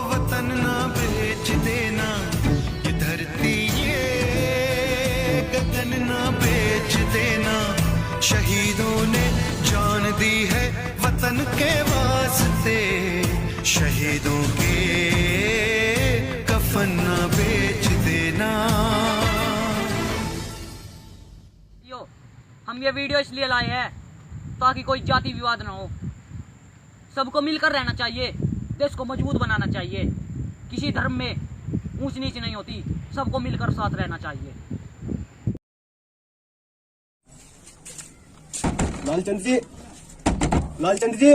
वतन ना बेच देना, ये धरती ये गगन ना बेच देना। शहीदों ने जान दी है वतन के वास्ते, शहीदों के कफन ना बेच देना। हम ये वीडियो इसलिए लाए हैं ताकि कोई जाति विवाद ना हो। सबको मिलकर रहना चाहिए, देश को मजबूत बनाना चाहिए। किसी धर्म में ऊंच नीच नहीं होती, सबको मिलकर साथ रहना चाहिए। लालचंद जी, लालचंद जी,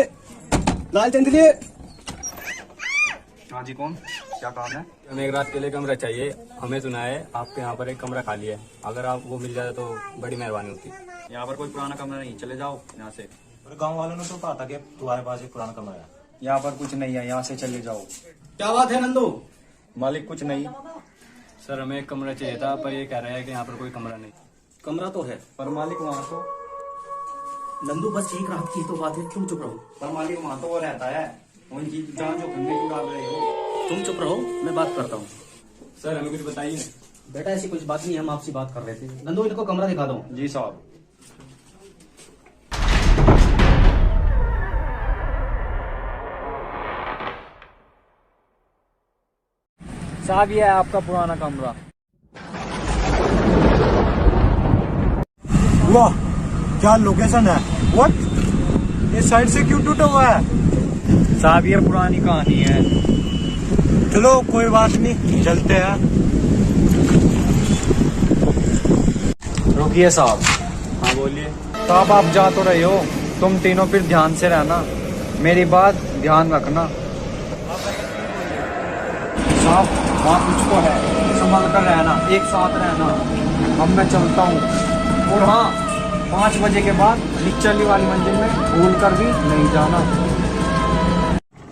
लालचंद जी। हाँ जी, कौन, क्या काम है? हमें एक रात के लिए कमरा चाहिए। हमें सुना है आपके यहाँ पर एक कमरा खाली है, अगर आप वो मिल जाए तो बड़ी मेहरबानी होती। यहाँ पर कोई पुराना कमरा नहीं, चले जाओ यहाँ से। गांव वालों ने तो कहा था कि तुम्हारे पास एक पुराना कमरा है। यहाँ पर कुछ नहीं है, यहाँ से चले जाओ। क्या बात है नंदू? मालिक कुछ नहीं सर, हमें एक कमरा चाहिए था, पर ये कह रहा है कि यहाँ पर कोई कमरा नहीं। कमरा तो है पर मालिक वहाँ तो नंदू, बस एक रात की तो बात है, तुम चुप रहो। पर मालिक वहाँ तो वो रहता है, उनकी जान जो खंडे को डाल रहे हो। तुम चुप रहो, मैं बात करता हूँ। सर हमें कुछ बताइए। बेटा ऐसी कुछ बात नहीं, हम आपसे बात कर रहे थे। नंदू, इनको कमरा दिखा दो। जी साहब। साहब ये है आपका पुराना कमरा। वाह, क्या लोकेशन है। व्हाट, ये साइड से क्यों टूटा हुआ है? साहब ये पुरानी कहानी है। चलो कोई बात नहीं, चलते हैं। रुकिए साहब। हाँ बोलिए। साहब आप जा तो रहे हो, तुम तीनों फिर ध्यान से रहना, मेरी बात ध्यान रखना। साहब बात मुझको है, संभल कर रहना, एक साथ रहना। अब मैं चलता हूँ। और हाँ, 5 बजे के बाद निचली वाली मंजिल में भूल कर भी नहीं जाना।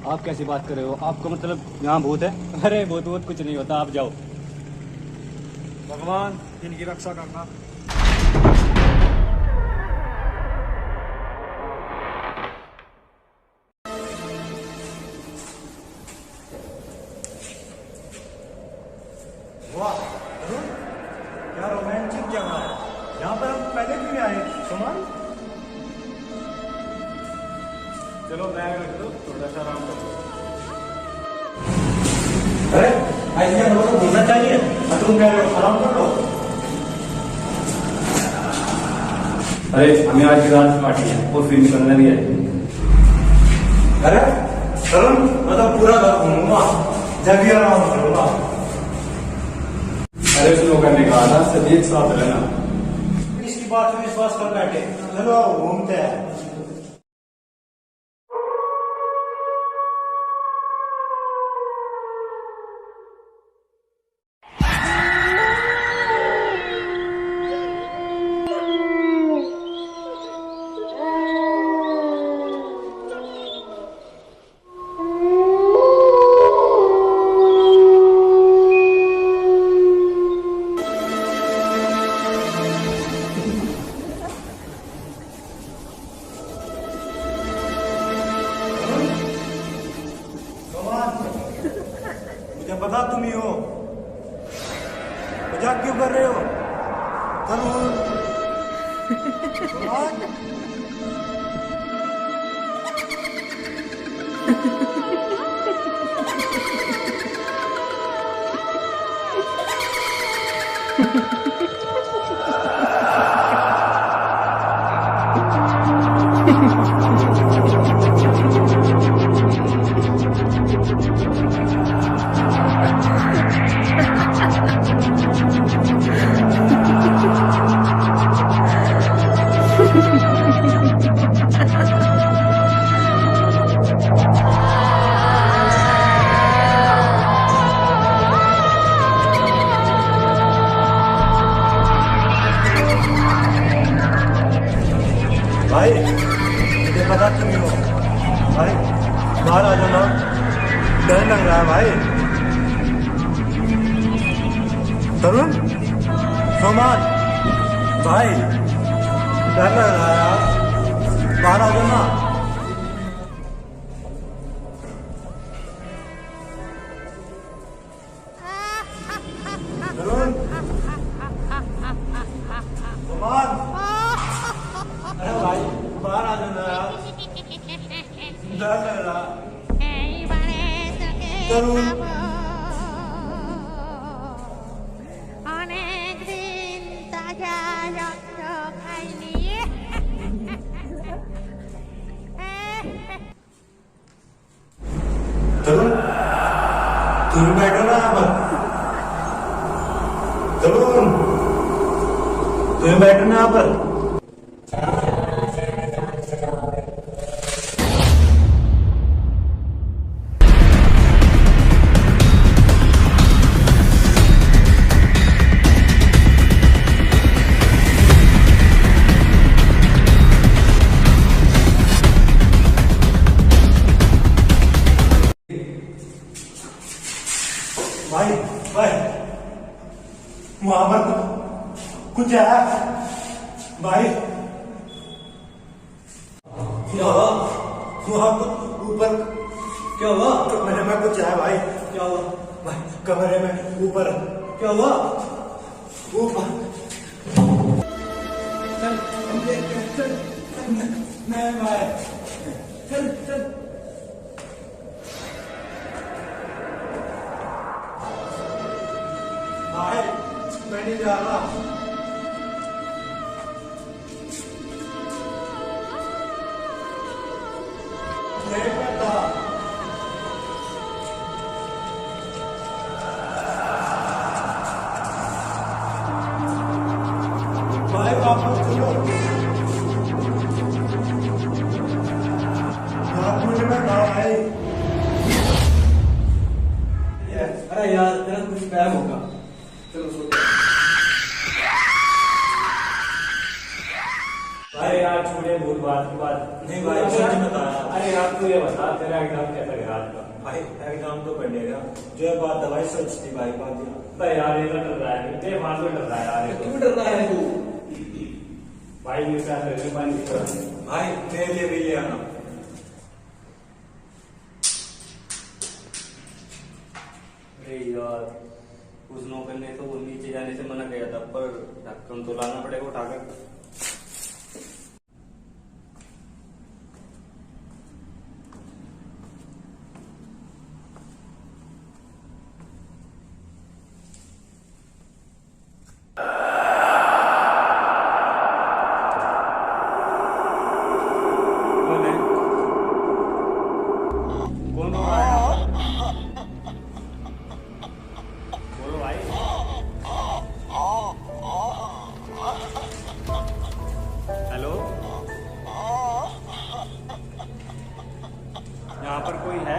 आप कैसी बात कर रहे हो? आपको मतलब यहाँ भूत है? अरे भूत कुछ नहीं होता, आप जाओ। भगवान इनकी रक्षा करना। वाह अरुण, क्या रोमांटिक जगह है। यहाँ पर हम पहले क्यों नहीं आए सुमन? चलो बैग रख दो, थोड़ा सा आराम करो। अरे ऐसे हम लोगों को बोलना चाहिए, तुम कह रहे हो आराम कर लो। अरे हमें आज की रात पार्टी है और फिर निकलना भी है। अरे अरुण, मैं तो पूरा घर घूमूंगा, जब भी आराम करूंगा। अरे सुनो करने का ना, सभी एक साथ रहना। इसकी बात में विश्वास कर बैठे, चलो घूमते हैं। मुझे पता तुम ही हो, मजाक क्यों कर रहे हो? तरुण, भाई मुझे पता तुम ही हो। भाई बाहर आ जाओ ना, डर लग रहा है भाई। तरुण, सोमान, भाई डर लग रहा है यार, बाहर आ जाओ ना। तरुण, सोमान, अरे भाई बाहर आ जाना यार, डर लग रहा। तरुण, অনেক দিন তাজা রক্ত খাইনি। तरुण, तुम बैठो ना यहाँ पर। तरुण, तुम बैठो ना यहाँ पर। भाई भाई वहां पर कुछ है भाई। क्या हुआ वहां पर ऊपर? क्या हुआ? कमरे में कुछ है भाई। क्या हुआ भाई? कमरे में ऊपर क्या हुआ? ऊपर चल हम देखते हैं, चल नहीं भाई, चल चल। भाई मैं नहीं जा रहा। नहीं करता। भाई वापस चलो। आप मुझे में कहा भाई। अरे यार तेरा कुछ स्पैम होगा। चलो सो भाई यार, छोड़े भूल बात की बात नहीं भाई, सच बताया। अरे यार तू ये बता तेरा एग्जाम कैसा गया आज का? भाई एग्जाम तो पढ़ेगा जो है बात दवाई सच थी भाई बात भाई यार ये तो डर रहा है ये फालतू डर रहा है यार क्यों डर रहा है तू भाई मेरे साथ भाई मेरे लिए भी ले आना अरे यार उस नौकर ने तो वो नीचे जाने से मना किया था पर ढक्कन तो लाना पड़ेगा उठाकर। हेलो, यहाँ पर कोई है?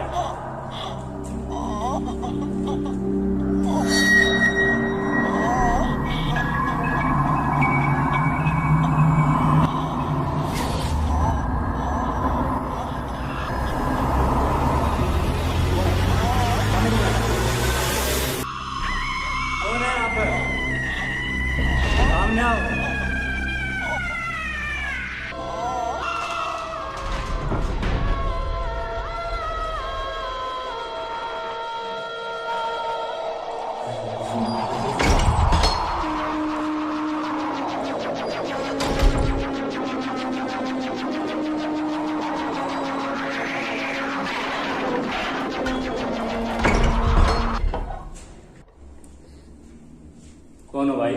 कौन है यहाँ पर? सामने आओ। कौन हो भाई?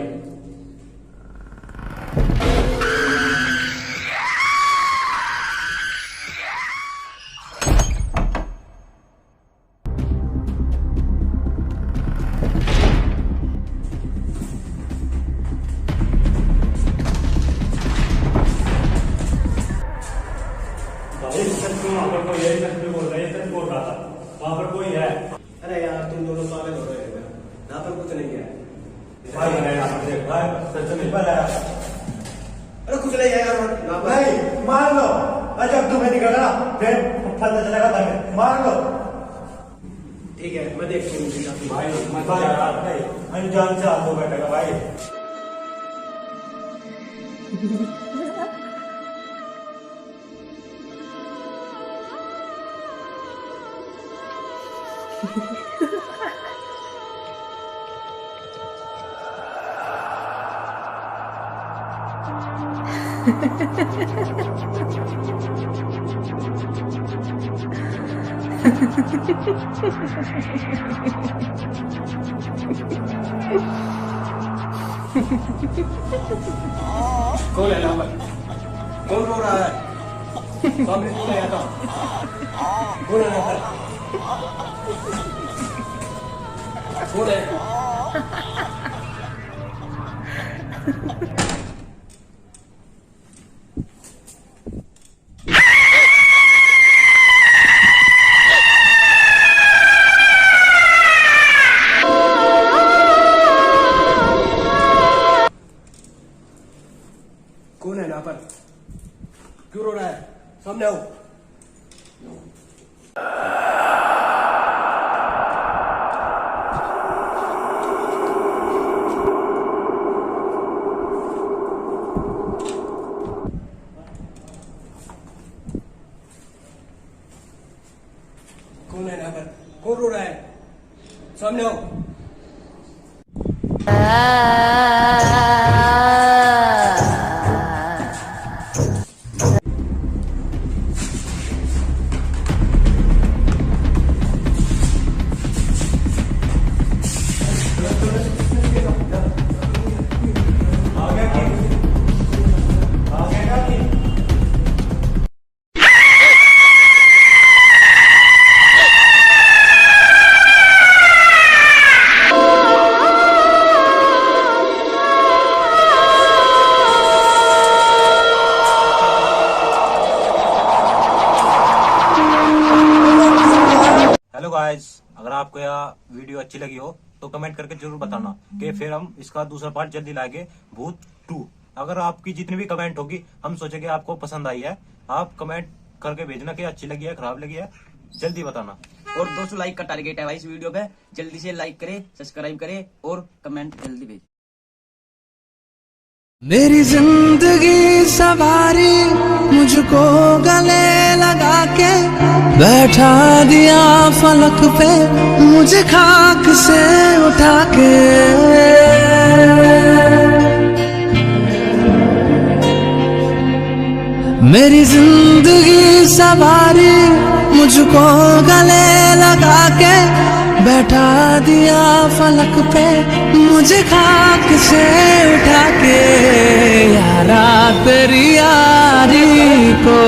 भाई सच में वहाँ पर कोई है सच में बोल रहा है सच बोल रहा था वहाँ पर कोई है। अरे यार तुम दोनों पागल हो रहे हो यहाँ पर कुछ नहीं है भाई भाई सच में अरे कुछ नहीं है यार भाई मान लो अरे जब तुम्हें निकला फिर पता चलेगा भाई मान लो ठीक है मैं देखती हूँ भाई अनजान से हाथों बैठेगा भाई कौन है यहाँ पर? कौन रो रहा है? सामने कौन है यहाँ? कौन है यहाँ पर? कौन है? कौन है यहाँ पर? क्यों रो रहा है? सामने आओ। कौन है यहाँ पर? कौन रो रहा है? सामने आओ। हेलो गाइस, अगर आपको यह वीडियो अच्छी लगी हो तो कमेंट करके जरूर बताना कि फिर हम इसका दूसरा पार्ट जल्दी लाएंगे भूत 2। अगर आपकी जितनी भी कमेंट होगी हम सोचेंगे आपको पसंद आई है। आप कमेंट करके भेजना कि अच्छी लगी है खराब लगी है। जल्दी बताना। और 200 लाइक का टारगेट है भाई इस वीडियो पे, जल्दी से लाइक करे, सब्सक्राइब करे और कमेंट जल्दी भेज। मेरी जिंदगी सवारी मुझको गले लगा के बैठा दिया फलक पे मुझे खाक से उठा के। मेरी जिंदगी सवारी मुझको गले लगा के बैठा दिया फलक पे मुझे खाक से उठा के। यारा तेरी यारी को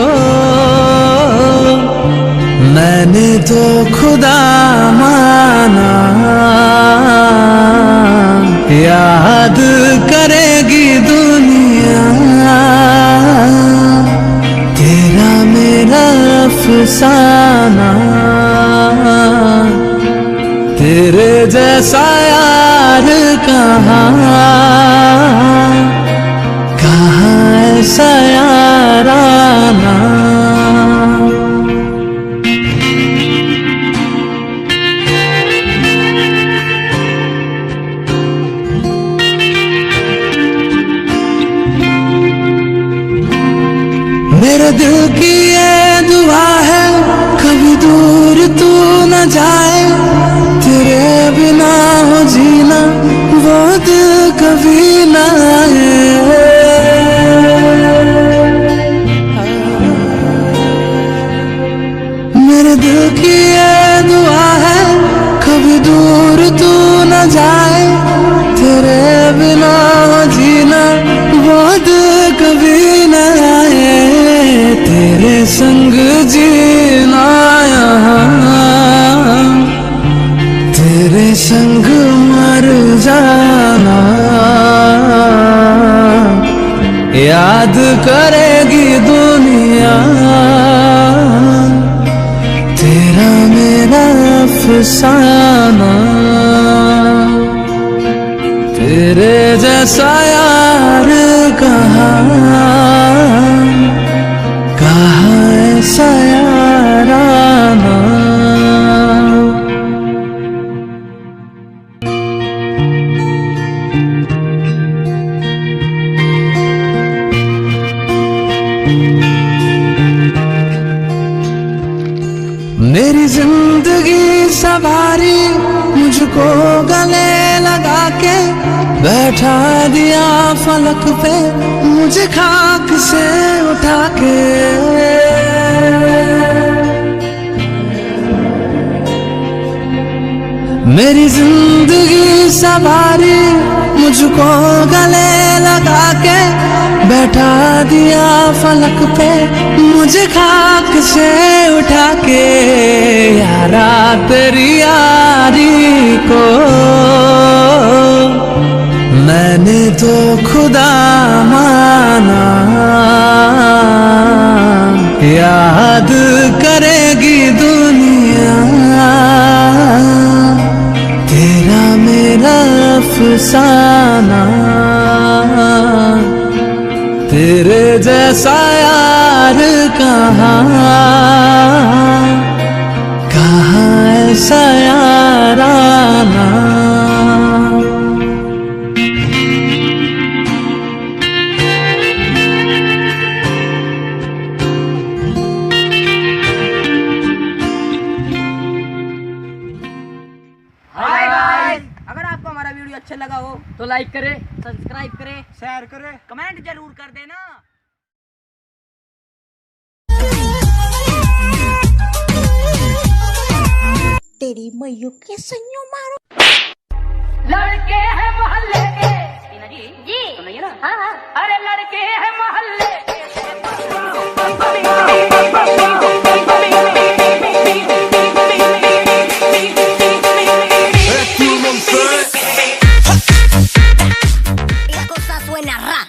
मैंने तो खुदा माना, याद करेगी दुनिया तेरा मेरा अफसाना। तेरे जैसा यार कहाँ ऐसा याराना। मेरे दिल की ये दुआ है कभी दूर तू न जाए, तेरे बिना हो जीना वो दिल कभी न आए। मेरे दिल की ये दुआ है कभी दूर तू न जाए, तेरे बिना हो जीना वो दिल कभी न आए। तेरे संग जीना यहाँ तेरे संग मर जाना, याद करेगी दुनिया तेरा मेरा अफसाना। तेरे जैसा यार कहाँ ऐसा याराना। मेरी जिंदगी सवारी मुझको गले लगा के बैठा दिया फलक पे मुझे खाक से उठा के। मेरी जिंदगी सवारी मुझको गले लगा के बैठा दिया फलक पे मुझे खाक से उठा के। यारा तेरी यारी को मैंने तो खुदा माना, याद करेगी दुनिया तेरा मेरा अफसाना। तेरे जैसा यार कहाँ ऐसा याराना। हाय गाइस, अगर आपको हमारा वीडियो अच्छा लगा हो तो लाइक करें, सब्सक्राइब करें, शेयर करें, कमेंट जरूर कर देना। तेरी मैयू के संयो मारो। लड़के हैं मोहल्ले के जी तो नहीं है ना? हाँ हाँ। अरे लड़के हैं मोहल्ले के। La cosa suena ra,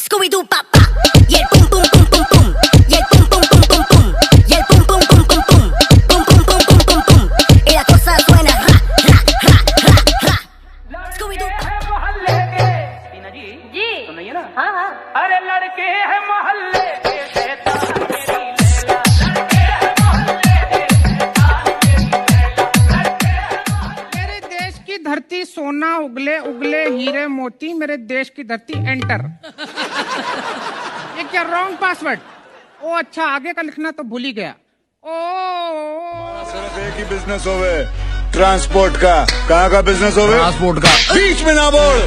Scooby-Doo papá y el pum pum pum pum pum y el pum pum pum pum pum y el pum pum pum pum pum pum pum pum pum pum pum y la cosa suena ra ra ra ra ra Scooby-Doo मोहल्ले के जी तो नहीं है ना? हाँ हाँ। अरे लड़के हैं मोहल्ले चांदी सोना उगले उगले हीरे मोती मेरे देश की धरती एंटर। ये क्या रॉन्ग पासवर्ड? ओ अच्छा, आगे का लिखना तो भूल ही गया। सिर्फ एक ही बिजनेस होवे, ट्रांसपोर्ट का। कहाँ का बिजनेस होवे? ट्रांसपोर्ट का। बीच में ना बोल।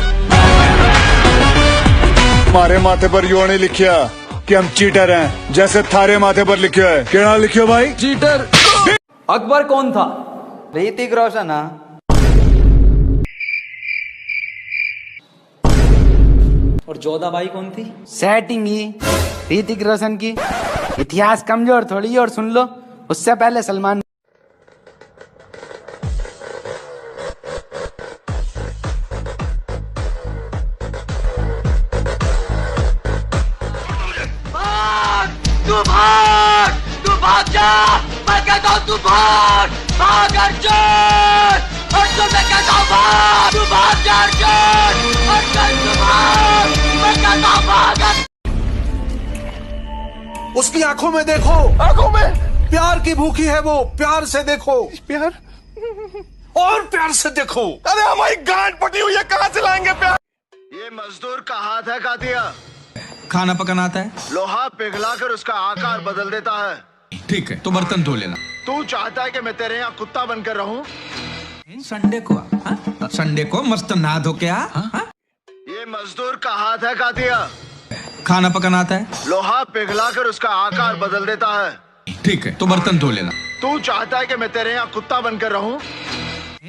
हमारे माथे पर यो नहीं लिखिया कि हम चीटर हैं, जैसे थारे माथे पर लिखियो है। क्या लिखियो भाई? चीटर। अकबर कौन था? ऋतिक रोशन। और जोधाबाई कौन थी? सेटिंग ही ऋतिक रोशन की। इतिहास कमजोर थोड़ी। और सुन लो, उससे पहले सलमान। तू भाग जा, मैं कहता हूँ तू भाग, भाग अर्जुन, अर्जुन मैं कहता हूँ भाग, तू भाग जा अर्जुन, अर्जुन तू भाग, मैं कहता हूँ भाग। उसकी आंखों में देखो, आंखों में प्यार की भूखी है वो, प्यार से देखो। प्यार और प्यार से देखो। अरे हमारी गांड पटी हुई है, कहाँ से लाएंगे प्यार? ये मजदूर का हाथ है कातिया। खाना पकाना आता है? लोहा पिघलाकर उसका आकार बदल देता है। ठीक है, तो बर्तन धो लेना। तू चाहता है कि मैं तेरे यहाँ कुत्ता बनकर रहूं? संडे को संडे को मस्त नहा धो के आ। ये मजदूर का हाथ है कातिया। खाना पकाना आता है? लोहा पिघलाकर उसका आकार बदल देता है। ठीक है, तो बर्तन धो लेना। तू चाहता है कि मैं तेरे यहाँ कुत्ता बनकर रहूं?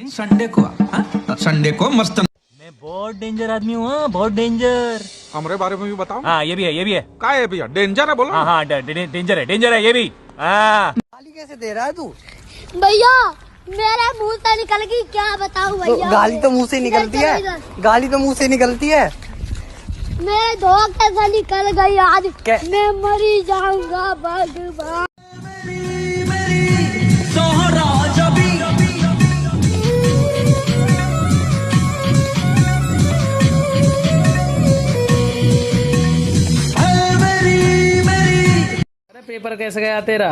संडे को मस्त। मैं बहुत डेंजर आदमी हूँ, बहुत डेंजर। हमारे बारे में भी बताओ। हाँ ये भी है, ये भी है। क्या है भैया? डेंजर है बोलो। हाँ हाँ डेंजर है ये भी। हाँ गाली कैसे दे रहा है तू? भैया मेरे मुंह से निकल गई, क्या बताऊं भैया। गाली तो मुंह से निकलती है, गाली तो मुंह से निकलती है। मेरे धोखे से निकल गई आज, मैं मरी जाऊंगा भगवान। पेपर कैसे गया तेरा?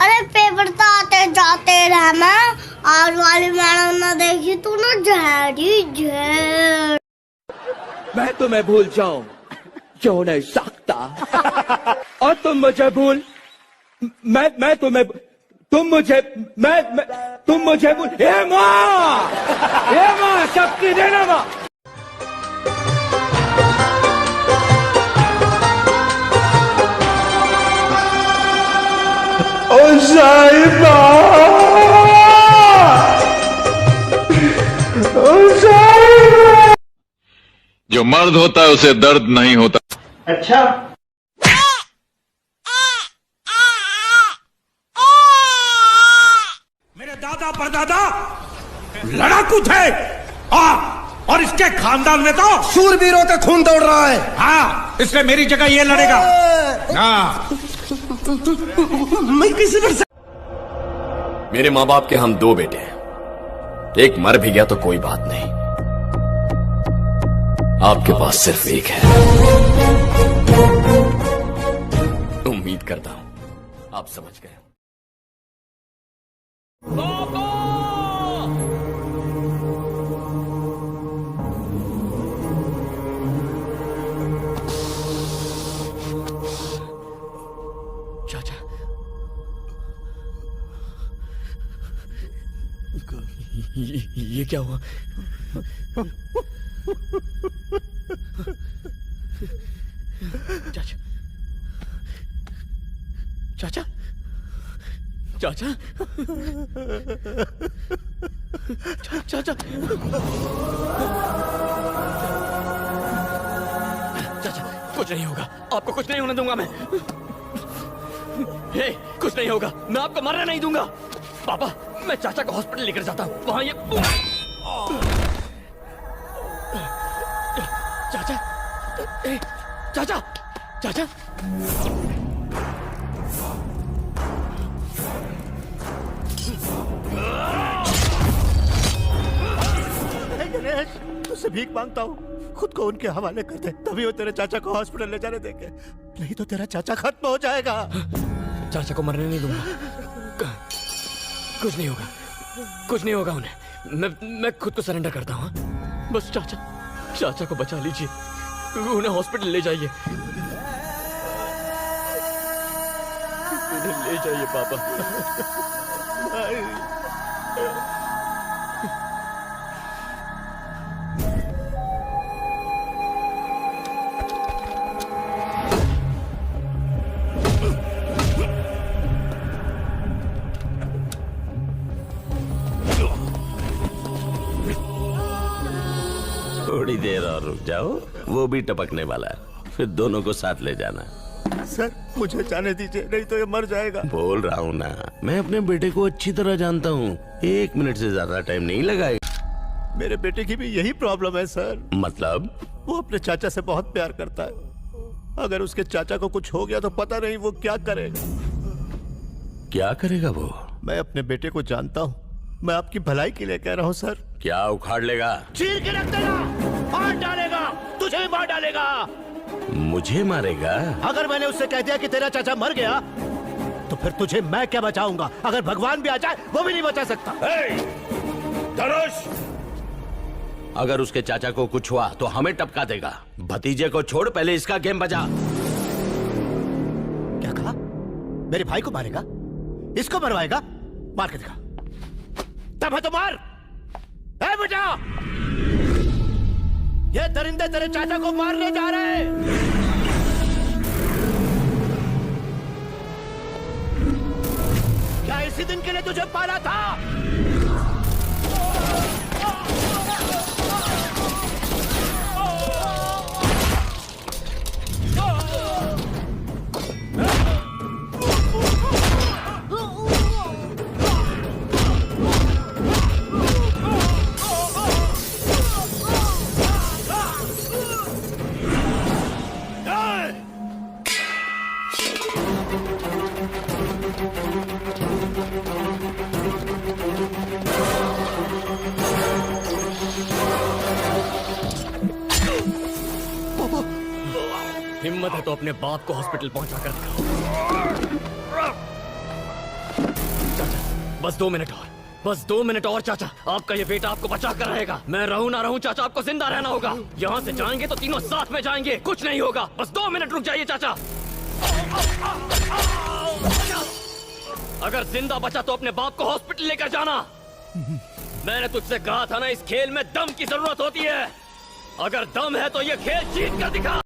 अरे पेपर तो आते जाते रहे, मैं आज वाली मैडम ने देखी तू ना झेरी झेर। मैं तुम्हें भूल जाऊं क्यों नहीं सकता, और तुम मुझे भूल, मैं तुम्हें, तुम मुझे भूल। हे माँ शक्ति देना माँ। ओ साहिबा, ओ साहिबा। जो मर्द होता है उसे दर्द नहीं होता। अच्छा मेरे दादा परदादा लड़ाकू थे, और इसके खानदान में तो शूरवीरों का खून दौड़ रहा है। हाँ, इसलिए मेरी जगह ये लड़ेगा। हाँ मैं किसी पर। मेरे माँ बाप के हम 2 बेटे हैं, एक मर भी गया तो कोई बात नहीं, आपके पास सिर्फ एक है। उम्मीद करता हूं आप समझ गए। चाचा, ये क्या हुआ? चाचा, चाचा, चाचा, चाचा, चाचा, कुछ नहीं होगा, आपको कुछ नहीं होने दूंगा मैं। हे, कुछ नहीं होगा, मैं आपको मरने नहीं दूंगा। पापा, मैं चाचा को हॉस्पिटल लेकर जाता हूँ, वहां ये। चाचा, चाचा, चाचा, गणेश, तुझसे भीख मांगता हूँ, खुद को उनके हवाले कर दे, तभी वो तेरे चाचा को हॉस्पिटल ले जाने देंगे, नहीं तो तेरा चाचा खत्म हो जाएगा। चाचा को मरने नहीं दूंगा, कुछ नहीं होगा, कुछ नहीं होगा उन्हें, मैं खुद को सरेंडर करता हूँ। बस चाचा को बचा लीजिए, उन्हें हॉस्पिटल ले जाइए, उन्हें ले जाइए पापा। थोड़ी देर और रुक जाओ, वो भी टपकने वाला है, फिर दोनों को साथ ले जाना। सर मुझे जाने दीजिए, नहीं तो ये मर जाएगा। बोल रहा हूँ ना, मैं अपने बेटे को अच्छी तरह जानता हूँ, 1 मिनट से ज्यादा टाइम नहीं लगाएगा। मेरे बेटे की भी यही प्रॉब्लम है सर। मतलब? वो अपने चाचा से बहुत प्यार करता है। अगर उसके चाचा को कुछ हो गया तो पता नहीं वो क्या करेगा। क्या करेगा वो? मैं अपने बेटे को जानता हूँ, मैं आपकी भलाई के लिए कह रहा हूँ सर। क्या उखाड़ लेगा? चीर के रख देगा, मार डालेगा, तुझे भी मार डालेगा। मुझे मारेगा? अगर मैंने उससे कह दिया कि तेरा चाचा मर गया तो फिर तुझे मैं क्या बचाऊंगा? अगर भगवान भी आ जाए वो भी नहीं बचा सकता। धनुष, अगर उसके चाचा को कुछ हुआ तो हमें टपका देगा। भतीजे को छोड़, पहले इसका गेम बजा। क्या कहा? मेरे भाई को मारेगा? इसको मरवाएगा? मार के दिखा, तब है तो मार। ए बेटा, ये दरिंदे तेरे चाचा को मारने जा रहे हैं। क्या इसी दिन के लिए तुझे पाला था? हिम्मत है तो अपने बाप को हॉस्पिटल पहुंचा कर दिखाओ। चाचा बस 2 मिनट और, बस 2 मिनट और चाचा, आपका ये बेटा आपको बचा कर रहेगा। मैं रहूं ना रहूं चाचा, आपको जिंदा रहना होगा। यहाँ से जाएंगे तो तीनों साथ में जाएंगे, कुछ नहीं होगा। बस 2 मिनट रुक जाइए चाचा। अगर जिंदा बचा तो अपने बाप को हॉस्पिटल लेकर जाना। मैंने तुझसे कहा था ना, इस खेल में दम की जरूरत होती है। अगर दम है तो ये खेल जीत कर दिखा।